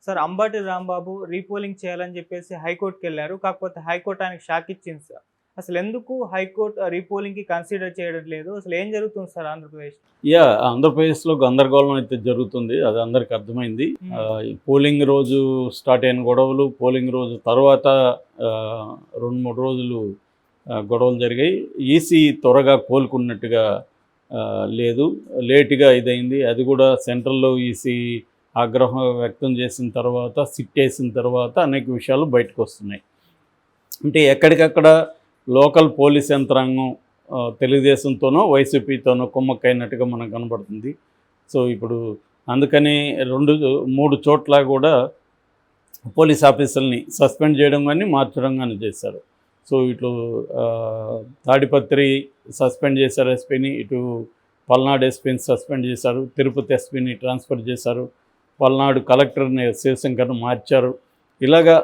Sir Ambati Rambabu repolling చేయాలని చెప్పేసి హైకోర్టుకెళ్లారు. కాకపోతే హైకోర్టు ఆయనకి షాక్ ఇచ్చింది సార్. అసలెందుకు హైకోర్టు రీపోలింగ్‌కి కన్సిడర్ చేయడం లేదు? అసలేం జరుగుతుంది సార్ ఆంధ్రప్రదేశ్? ఆంధ్రప్రదేశ్‌లో గందరగోళం అయితే జరుగుతుంది. అది అందరికి అర్థమైంది. హ్మ్. ఈ పోలింగ్ రోజు స్టార్ట్ అయిన గొడవలు, పోలింగ్ రోజు తర్వాత 2, 3 రోజులు గొడవలు జరిగాయి. ఈసీ త్వరగా కోలుకున్నట్టుగా లేదు. లేట్‌గా ఇదైంది. అది కూడా సెంట్రల్‌లో ఈసీ ఆగ్రహం వ్యక్తం చేసిన తర్వాత, సిట్ ఏసిన తర్వాత అనేక విషయాలు బయటకొస్తున్నాయి. అంటే ఎక్కడికక్కడ లోకల్ పోలీస్ యంత్రాంగం తెలుగుదేశంతోనో వైసీపీతోనో కుమ్మక్కైనట్టుగా మనకు కనబడుతుంది. సో ఇప్పుడు అందుకని 3 చోట్ల కూడా పోలీస్ ఆఫీసర్ని సస్పెండ్ చేయడం కానీ మార్చడం కానీ చేశారు. సో ఇటు తాడిపత్రి సస్పెండ్ చేశారు ఎస్పీని, ఇటు పల్నాడు ఎస్పీని సస్పెండ్ చేశారు, తిరుపతి ఎస్పీని ట్రాన్స్ఫర్ చేశారు, పల్నాడు కలెక్టర్ని శివశంకర్ను మార్చారు. ఇలాగా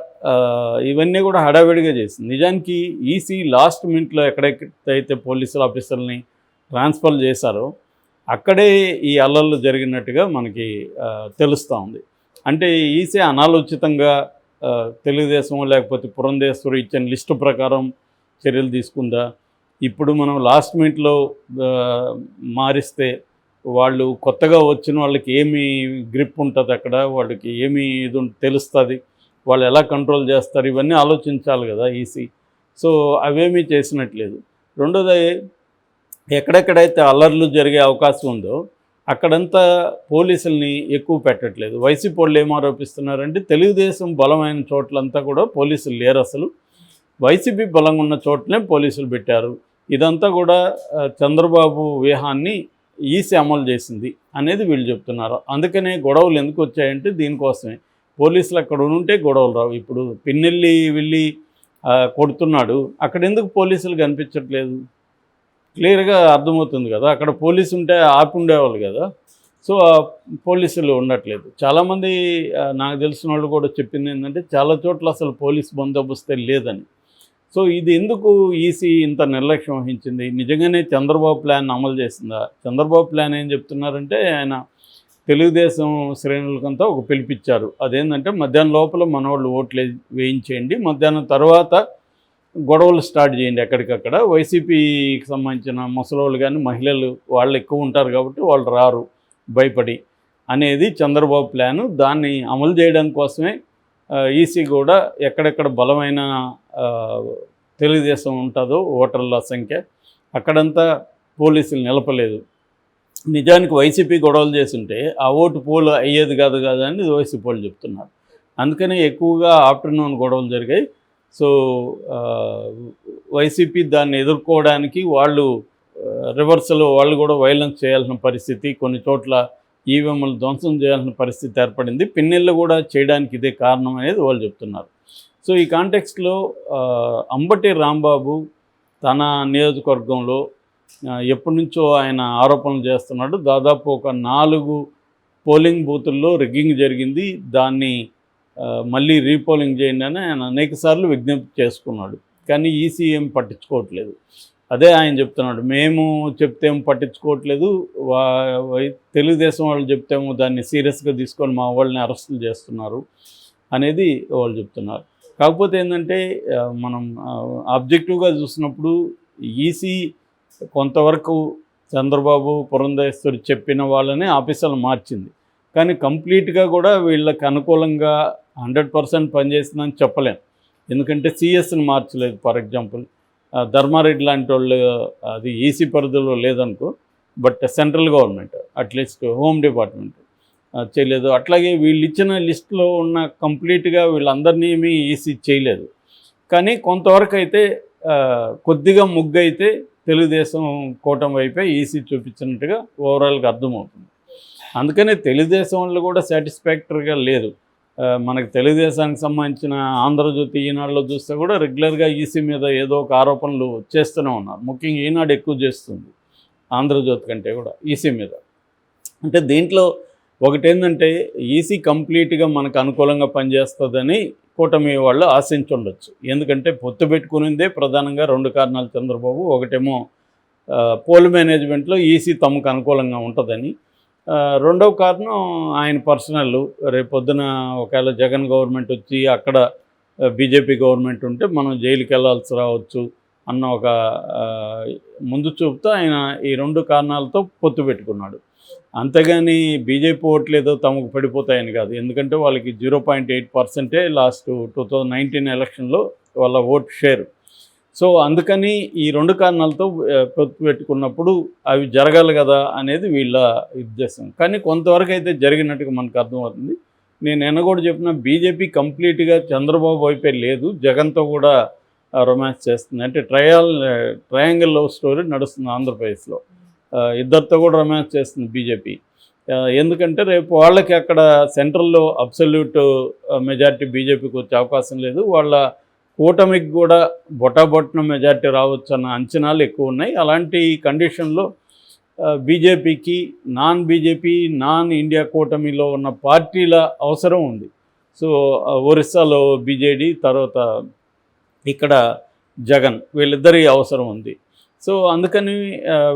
ఇవన్నీ కూడా హడావిడిగా చేసింది. నిజానికి ఈసీ లాస్ట్ మినిట్లో ఎక్కడైతే పోలీసుల ఆఫీసర్ని ట్రాన్స్ఫర్ చేశారో అక్కడే ఈ అల్లర్లు జరిగినట్టుగా మనకి తెలుస్తూ ఉంది. అంటే ఈసీ అనాలోచితంగా తెలుగుదేశం లేకపోతే పురంధేశ్వరి ఇచ్చిన లిస్టు ప్రకారం చర్యలు తీసుకుందా, ఇప్పుడు మనం లాస్ట్ మినిట్లో మారిస్తే వాళ్ళు కొత్తగా వచ్చిన వాళ్ళకి ఏమి గ్రిప్ ఉంటుంది, అక్కడ వాళ్ళకి ఏమి ఇది తెలుస్తుంది, వాళ్ళు ఎలా కంట్రోల్ చేస్తారు, ఇవన్నీ ఆలోచించాలి కదా ఈసీ. సో అవేమీ చేసినట్లేదు. రెండోది, ఎక్కడెక్కడైతే అల్లర్లు జరిగే అవకాశం ఉందో అక్కడంతా పోలీసుల్ని ఎక్కువ పెట్టట్లేదు. వైసీపీ వాళ్ళు ఏం ఆరోపిస్తున్నారంటే తెలుగుదేశం బలమైన చోట్లంతా కూడా పోలీసులు లేరు, అసలు వైసీపీ బలంగా ఉన్న చోటనే పోలీసులు పెట్టారు. ఇదంతా కూడా చంద్రబాబు వ్యూహాన్ని ఈసీ అమలు చేసింది అనేది వీళ్ళు చెప్తున్నారు. అందుకనే గొడవలు ఎందుకు వచ్చాయంటే దీనికోసమే. పోలీసులు అక్కడ ఉంటే గొడవలు రావు. ఇప్పుడు పిన్నెల్లి వెళ్ళి కొడుతున్నాడు, అక్కడ ఎందుకు పోలీసులు కనిపించట్లేదు? క్లియర్గా అర్థమవుతుంది కదా, అక్కడ పోలీసు ఉంటే ఆపి ఉండేవాళ్ళు కదా. సో పోలీసులు ఉండట్లేదు. చాలామంది నాకు తెలిసిన వాళ్ళు కూడా చెప్పింది ఏంటంటే చాలా చోట్ల అసలు పోలీస్ బందోబస్తే లేదని. సో ఇది ఎందుకు ఈసీ ఇంత నిర్లక్ష్యం వహించింది? నిజంగానే చంద్రబాబు ప్లాన్ అమలు చేసిందా? చంద్రబాబు ప్లాన్ ఏం చెప్తున్నారంటే ఆయన తెలుగుదేశం శ్రేణులకంతా ఒక పిలిపించారు. అదేంటంటే మధ్యాహ్నం లోపల మనవాళ్ళు ఓట్లు వేయించేయండి, మధ్యాహ్నం తర్వాత గొడవలు స్టార్ట్ చేయండి ఎక్కడికక్కడ. వైసీపీకి సంబంధించిన ముసలోళ్ళు కానీ మహిళలు వాళ్ళు ఎక్కువ ఉంటారు కాబట్టి వాళ్ళు రారు భయపడి అనేది చంద్రబాబు ప్లాను. దాన్ని అమలు చేయడం కోసమే ఈసీ కూడా ఎక్కడెక్కడ బలమైన తెలుగుదేశం ఉంటుందో ఓటర్ల సంఖ్య అక్కడంతా పోలీసులు నిలపలేదు. నిజానికి వైసీపీ గొడవలు చేస్తుంటే ఆ ఓటు పోలు అయ్యేది కాదు అని వైసీపీ వాళ్ళు చెప్తున్నారు. అందుకనే ఎక్కువగా ఆఫ్టర్నూన్ గొడవలు జరిగాయి. సో వైసీపీ దాన్ని ఎదుర్కోవడానికి వాళ్ళు రివర్స్లో వాళ్ళు కూడా వైలెన్స్ చేయాల్సిన పరిస్థితి, కొన్ని చోట్ల ఈవీఎంలు ధ్వంసం చేయాల్సిన పరిస్థితి ఏర్పడింది. పిన్నెళ్ళు కూడా చేయడానికి ఇదే కారణం అనేది వాళ్ళు చెప్తున్నారు. సో ఈ కాంటెక్స్ట్లో అంబటి రాంబాబు తన నియోజకవర్గంలో ఎప్పటి నుంచో ఆయన ఆరోపణలు చేస్తున్నాడు. దాదాపు ఒక 4 పోలింగ్ బూతుల్లో రిగ్గింగ్ జరిగింది, దాన్ని మళ్ళీ రీపోలింగ్ చేయండి అని ఆయన అనేకసార్లు విజ్ఞప్తి చేసుకున్నాడు. కానీ ఈసీ ఏం పట్టించుకోవట్లేదు. అదే ఆయన చెప్తున్నాడు, మేము చెప్తేమో పట్టించుకోవట్లేదు, తెలుగుదేశం వాళ్ళు చెప్తేమో దాన్ని సీరియస్గా తీసుకొని మా వాళ్ళని అరెస్టులు చేస్తున్నారు అనేది వాళ్ళు చెప్తున్నారు. కాకపోతే ఏంటంటే మనం ఆబ్జెక్టివ్గా చూసినప్పుడు ఈసీ కొంతవరకు చంద్రబాబు పురంధేశ్వరి చెప్పిన వాళ్ళనే ఆఫీసర్లు మార్చింది. కానీ కంప్లీట్గా కూడా వీళ్ళకి అనుకూలంగా 100% పనిచేస్తుందని చెప్పలేం. ఎందుకంటే సిఎస్ని మార్చలేదు. ఫర్ ఎగ్జాంపుల్ ధర్మారెడ్డి లాంటి వాళ్ళు అది ఈసీ పరిధిలో లేదనుకో, but central government at least home department చేయలేదు. అట్లాగే వీళ్ళు ఇచ్చిన లిస్టులో ఉన్న కంప్లీట్గా వీళ్ళందరినీ ఏమీ ఈసీ చేయలేదు. కానీ కొంతవరకు అయితే కొద్దిగా ముగ్గు అయితే తెలుగుదేశం కూటమి వైపే ఈసీ చూపించినట్టుగా ఓవరాల్గా అర్థమవుతుంది. అందుకనే తెలుగుదేశం వాళ్ళు కూడా సాటిస్ఫాక్టరీగా లేదు. మనకు తెలుగుదేశానికి సంబంధించిన ఆంధ్రజ్యోతి, ఈనాడులో చూస్తే కూడా రెగ్యులర్గా ఈసీ మీద ఏదో ఒక ఆరోపణలు చేస్తూనే ఉన్నారు. ముఖ్యంగా ఈనాడు ఎక్కువ చేస్తుంది ఆంధ్రజ్యోతి కంటే కూడా ఈసీ మీద. అంటే దీంట్లో ఒకటేంటంటే ఈసీ కంప్లీట్గా మనకు అనుకూలంగా పనిచేస్తుందని కూటమి వాళ్ళు ఆశించుండొచ్చు. ఎందుకంటే పొత్తు పెట్టుకునిందే ప్రధానంగా 2 కారణాలు చంద్రబాబు. ఒకటేమో పోల్ మేనేజ్మెంట్లో ఈసీ తమకు అనుకూలంగా ఉంటుందని, రెండవ కారణం ఆయన పర్సనల్. రేపొద్దున ఒకవేళ జగన్ గవర్నమెంట్ వచ్చి అక్కడ బీజేపీ గవర్నమెంట్ ఉంటే మనం జైలుకి వెళ్ళాల్సి రావచ్చు అన్న ఒక ముందు చూపుతో ఆయన ఈ 2 కారణాలతో పొత్తు పెట్టుకున్నాడు. అంతేగాని బీజేపీ ఓట్లు ఏదో తమకు పడిపోతాయని కాదు. ఎందుకంటే వాళ్ళకి 0.8% లాస్ట్ 2019 ఎలక్షన్లో వాళ్ళ ఓట్ షేర్. సో అందుకని ఈ 2 కారణాలతో పొత్తు పెట్టుకున్నప్పుడు అవి జరగాలి కదా అనేది వీళ్ళ ఉద్దేశం. కానీ కొంతవరకు అయితే జరిగినట్టుగా మనకు అర్థమవుతుంది. నేను నిన్న కూడా చెప్పిన బీజేపీ కంప్లీట్గా చంద్రబాబు వైపే లేదు, జగన్తో కూడా రొమాన్స్ చేస్తుంది. అంటే ట్రయాంగిల్ లవ్ స్టోరీ నడుస్తుంది ఆంధ్రప్రదేశ్లో. ఇద్దరితో కూడా రొమాన్స్ చేస్తుంది బీజేపీ. ఎందుకంటే రేపు వాళ్ళకి అక్కడ సెంట్రల్లో అబ్సల్యూట్ మెజారిటీ బీజేపీకి వచ్చే అవకాశం లేదు. వాళ్ళ కూటమికి కూడా బొటాబొట్టిన మెజారిటీ రావచ్చు అన్న అంచనాలు ఎక్కువ ఉన్నాయి. అలాంటి కండిషన్లో బీజేపీకి నాన్ ఇండియా కూటమిలో ఉన్న పార్టీల అవసరం ఉంది. సో ఒరిస్సాలో బీజేడీ, తర్వాత ఇక్కడ జగన్, వీళ్ళిద్దరి అవసరం ఉంది. సో అందుకని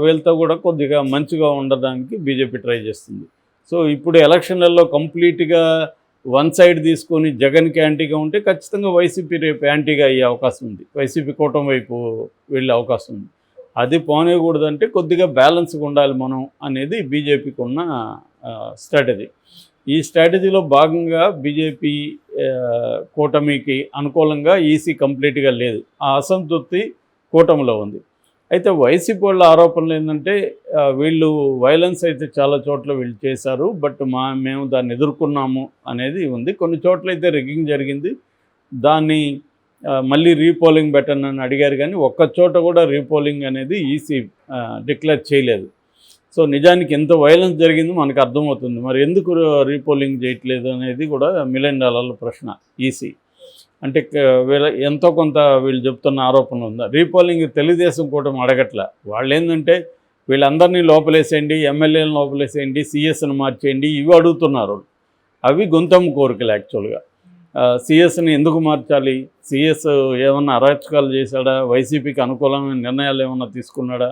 వీళ్ళతో కూడా కొద్దిగా మంచిగా ఉండడానికి బీజేపీ ట్రై చేస్తుంది. సో ఇప్పుడు ఎలక్షన్లలో కంప్లీట్గా వన్ సైడ్ తీసుకొని జగన్కి యాంటీగా ఉంటే ఖచ్చితంగా వైసీపీ రేపు యాంటీగా అయ్యే అవకాశం ఉంది, వైసీపీ కూటమి వైపు వెళ్ళే అవకాశం ఉంది. అది పోనేకూడదంటే కొద్దిగా బ్యాలెన్స్గా ఉండాలి మనం అనేది బీజేపీకి ఉన్న స్ట్రాటజీ. ఈ స్ట్రాటజీలో భాగంగా బీజేపీ కూటమికి అనుకూలంగా ఈసీ కంప్లీట్గా లేదు, ఆ అసంతృప్తి కూటమిలో ఉంది. అయితే వైసీపీ వాళ్ళ ఆరోపణలు ఏంటంటే వీళ్ళు వైలెన్స్ అయితే చాలా చోట్ల వీళ్ళు చేశారు, బట్ మేము దాన్ని ఎదుర్కొన్నాము అనేది ఉంది. కొన్ని చోట్ల అయితే రిగ్గింగ్ జరిగింది, దాన్ని మళ్ళీ రీపోలింగ్ పెట్టండి అని అడిగారు, కానీ ఒక్క చోట కూడా రీపోలింగ్ అనేది ఈసీ డిక్లేర్ చేయలేదు. సో నిజానికి ఎంత వైలెన్స్ జరిగిందో మనకు అర్థమవుతుంది. మరి ఎందుకు రీపోలింగ్ చేయట్లేదు అనేది కూడా $1 మిలియన్ ప్రశ్న ఈసీ. అంటే వీళ్ళ ఎంతో కొంత వీళ్ళు చెప్తున్న ఆరోపణ ఉందా? రీపోలింగ్ తెలుగుదేశం కూటమి అడగట్ల. వాళ్ళు ఏంటంటే వీళ్ళందరినీ లోపలేసేయండి, ఎమ్మెల్యేలను లోపలేసేయండి, సిఎస్ని మార్చేయండి, ఇవి అడుగుతున్నారు. అవి గొంతమ్మ కోరికలు యాక్చువల్గా. సిఎస్ని ఎందుకు మార్చాలి? సిఎస్ ఏమన్నా అరాచకాలు చేశాడా? వైసీపీకి అనుకూలమైన నిర్ణయాలు ఏమన్నా తీసుకున్నాడా?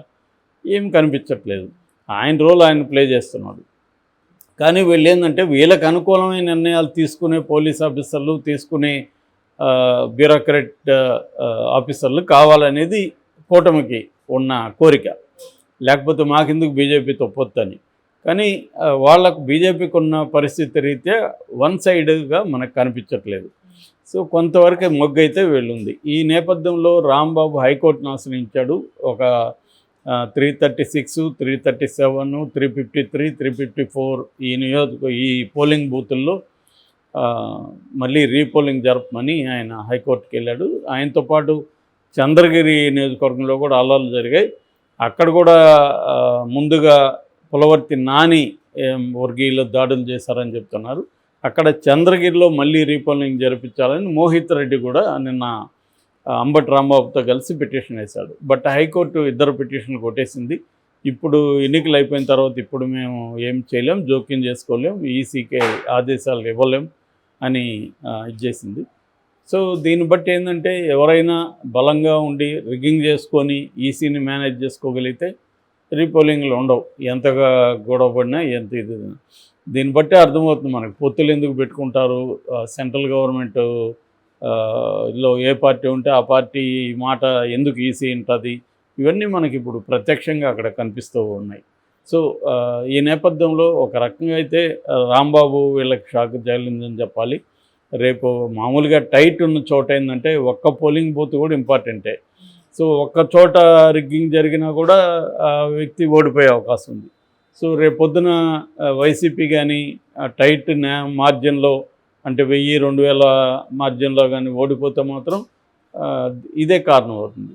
ఏం కనిపించట్లేదు. ఆయన రోల్ ఆయన ప్లే చేస్తున్నాడు. కానీ వీళ్ళు ఏంటంటే వీళ్ళకి అనుకూలమైన నిర్ణయాలు తీసుకునే పోలీస్ ఆఫీసర్లు, తీసుకునే బ్యూరోక్రాట్ ఆఫీసర్లు కావాలనేది కూటమికి ఉన్న కోరిక. లేకపోతే మాకెందుకు బీజేపీతో పొత్తని. కానీ వాళ్ళకు బీజేపీకి ఉన్న పరిస్థితి రీత్యా వన్ సైడ్గా మనకు కనిపించట్లేదు. సో కొంతవరకు మొగ్గైతే వీళ్ళుంది. ఈ నేపథ్యంలో రాంబాబు హైకోర్టును ఆశ్రయించాడు. ఒక 336, 337, 353, 354 ఈ పోలింగ్ బూతుల్లో మళ్ళీ రీపోలింగ్ జరపమని ఆయన హైకోర్టుకి వెళ్ళాడు. ఆయనతో పాటు చంద్రగిరి నియోజకవర్గంలో కూడా అల్లర్లు జరిగాయి. అక్కడ కూడా ముందుగా పులవర్తి నాని వర్గీయులు దాడులు చేశారని చెప్తున్నారు. అక్కడ చంద్రగిరిలో మళ్ళీ రీపోలింగ్ జరిపించాలని మోహిత్ రెడ్డి కూడా నిన్న అంబటి రాంబాబుతో కలిసి పిటిషన్ వేశాడు. బట్ హైకోర్టు ఇద్దరు పిటిషన్లు కొట్టేసింది. ఇప్పుడు ఎన్నికలు అయిపోయిన తర్వాత ఇప్పుడు మేము ఏం చేయలేం, జోక్యం చేసుకోలేం, ఈసీకే ఆదేశాలు ఇవ్వలేం అని ఇచ్చేసింది. సో దీన్ని బట్టి ఏంటంటే ఎవరైనా బలంగా ఉండి రిగ్గింగ్ చేసుకొని ఈసీని మేనేజ్ చేసుకోగలిగితే రీపోలింగ్లు ఉండవు, ఎంతగా గొడవ పడినా ఎంత ఇది. దీన్ని బట్టి అర్థమవుతుంది మనకు పొత్తులు ఎందుకు పెట్టుకుంటారు, సెంట్రల్ గవర్నమెంట్ లో ఏ పార్టీ ఉంటే ఆ పార్టీ మాట ఎందుకు ఈసీ ఉంటుంది, ఇవన్నీ మనకి ఇప్పుడు ప్రత్యక్షంగా అక్కడ కనిపిస్తూ ఉన్నాయి. సో ఈ నేపథ్యంలో ఒక రకంగా అయితే రాంబాబు వీళ్ళకి షాక్ తగిలిందని చెప్పాలి. రేపు మామూలుగా టైట్ ఉన్న చోట ఏంటంటే ఒక్క పోలింగ్ బూత్ కూడా ఇంపార్టెంటే. సో ఒక్క చోట రిగ్గింగ్ జరిగినా కూడా ఆ వ్యక్తి ఓడిపోయే అవకాశం ఉంది. సో రేపు పొద్దున వైసీపీ కానీ టైట్ మార్జిన్లో అంటే 1000-2000 మార్జిన్లో కానీ ఓడిపోతే మాత్రం ఇదే కారణం అవుతుంది.